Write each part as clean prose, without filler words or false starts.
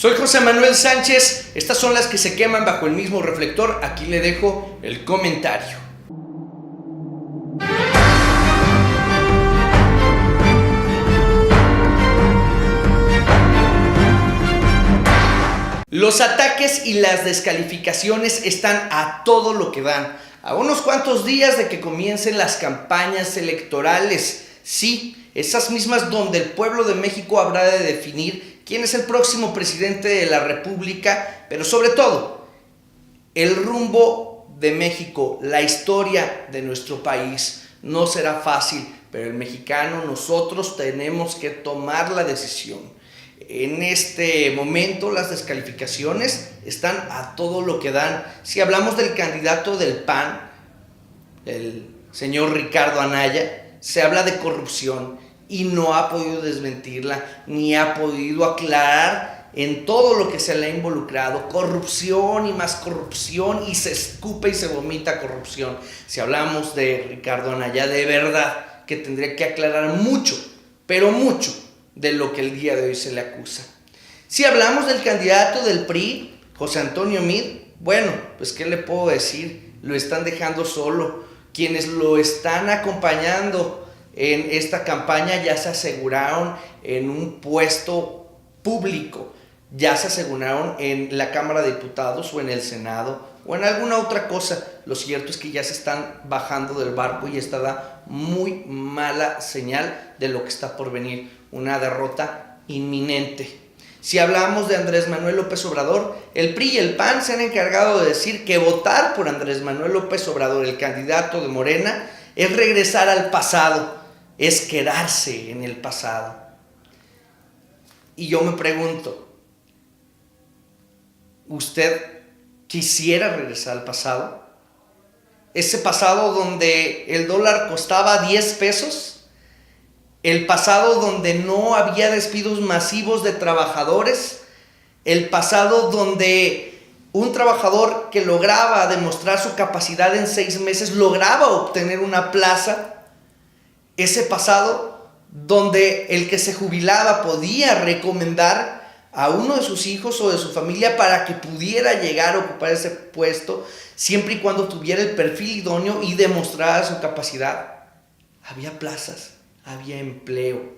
Soy José Manuel Sánchez, estas son las que se queman bajo el mismo reflector, aquí le dejo el comentario. Los ataques y las descalificaciones están a todo lo que dan. A unos cuantos días de que comiencen las campañas electorales, sí, esas mismas donde el pueblo de México habrá de definir quién es el próximo presidente de la República, pero sobre todo, el rumbo de México, la historia de nuestro país. No será fácil, pero el mexicano, nosotros tenemos que tomar la decisión. En este momento las descalificaciones están a todo lo que dan. Si hablamos del candidato del PAN, el señor Ricardo Anaya, se habla de corrupción y no ha podido desmentirla, ni ha podido aclarar en todo lo que se le ha involucrado. Corrupción y más corrupción, y se escupe y se vomita corrupción. Si hablamos de Ricardo Anaya, de verdad que tendría que aclarar mucho, pero mucho, de lo que el día de hoy se le acusa. Si hablamos del candidato del PRI, José Antonio Meade, bueno, pues ¿qué le puedo decir? Lo están dejando solo. Quienes lo están acompañando en esta campaña ya se aseguraron en un puesto público, ya se aseguraron en la Cámara de Diputados o en el Senado o en alguna otra cosa. Lo cierto es que ya se están bajando del barco y esta da muy mala señal de lo que está por venir, una derrota inminente. Si hablamos de Andrés Manuel López Obrador, el PRI y el PAN se han encargado de decir que votar por Andrés Manuel López Obrador, el candidato de Morena, es regresar al pasado, es quedarse en el pasado. Y yo me pregunto, ¿usted quisiera regresar al pasado? Ese pasado donde el dólar costaba 10 pesos, el pasado donde no había despidos masivos de trabajadores, el pasado donde un trabajador que lograba demostrar su capacidad en 6 meses lograba obtener una plaza, ese pasado donde el que se jubilaba podía recomendar a uno de sus hijos o de su familia para que pudiera llegar a ocupar ese puesto, siempre y cuando tuviera el perfil idóneo y demostrara su capacidad. Había plazas, había empleo.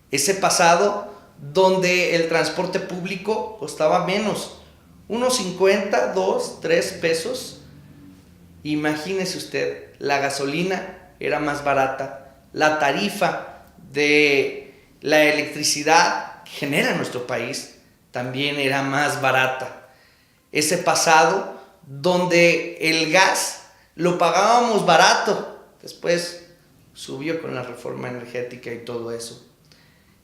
Ese pasado donde el transporte público costaba menos, unos 50, 2, 3 pesos. Imagínese usted, la gasolina era más barata, la tarifa de la electricidad que genera nuestro país también era más barata. Ese pasado donde el gas lo pagábamos barato, después subió con la reforma energética y todo eso.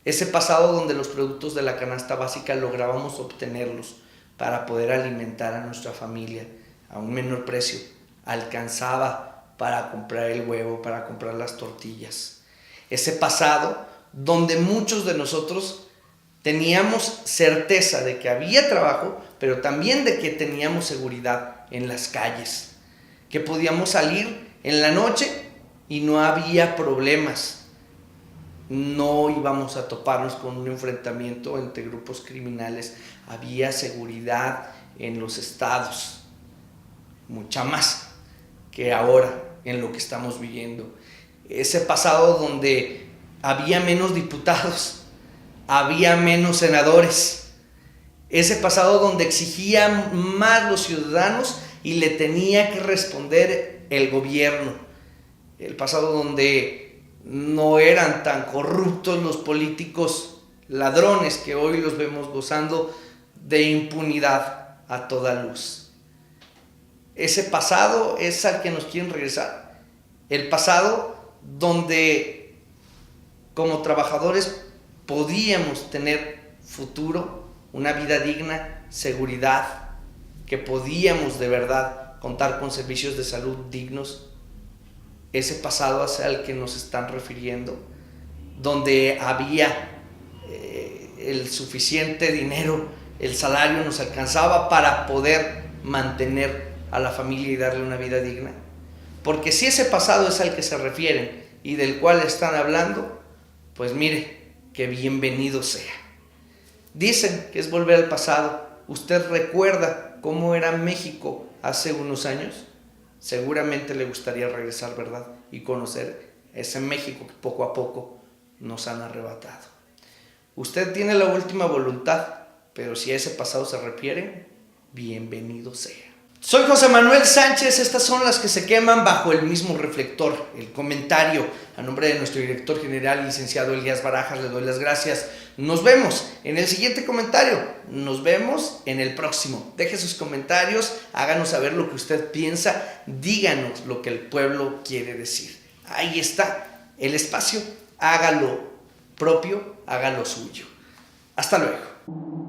Ese pasado donde los productos de la canasta básica lográbamos obtenerlos para poder alimentar a nuestra familia a un menor precio, alcanzaba para comprar el huevo, para comprar las tortillas. Ese pasado donde muchos de nosotros teníamos certeza de que había trabajo, pero también de que teníamos seguridad en las calles, que podíamos salir en la noche y no había problemas, no íbamos a toparnos con un enfrentamiento entre grupos criminales, había seguridad en los estados, mucha más que ahora en lo que estamos viviendo. Ese pasado donde había menos diputados, había menos senadores, ese pasado donde exigían más los ciudadanos y le tenía que responder el gobierno. El pasado donde no eran tan corruptos los políticos ladrones que hoy los vemos gozando de impunidad a toda luz. Ese pasado es al que nos quieren regresar. El pasado donde como trabajadores podíamos tener futuro, una vida digna, seguridad, que podíamos de verdad contar con servicios de salud dignos. Ese pasado es al que nos están refiriendo, donde había el suficiente dinero, el salario nos alcanzaba para poder mantener a la familia y darle una vida digna. Porque si ese pasado es al que se refieren y del cual están hablando, pues mire, que bienvenido sea. Dicen que es volver al pasado. ¿Usted recuerda cómo era México hace unos años? Seguramente le gustaría regresar, ¿verdad? Y conocer ese México que poco a poco nos han arrebatado. Usted tiene la última voluntad, pero si a ese pasado se refiere, bienvenido sea. Soy José Manuel Sánchez, estas son las que se queman bajo el mismo reflector. El comentario a nombre de nuestro director general, licenciado Elías Barajas, le doy las gracias. Nos vemos en el siguiente comentario, nos vemos en el próximo. Deje sus comentarios, háganos saber lo que usted piensa, díganos lo que el pueblo quiere decir. Ahí está el espacio, hágalo propio, hágalo suyo. Hasta luego.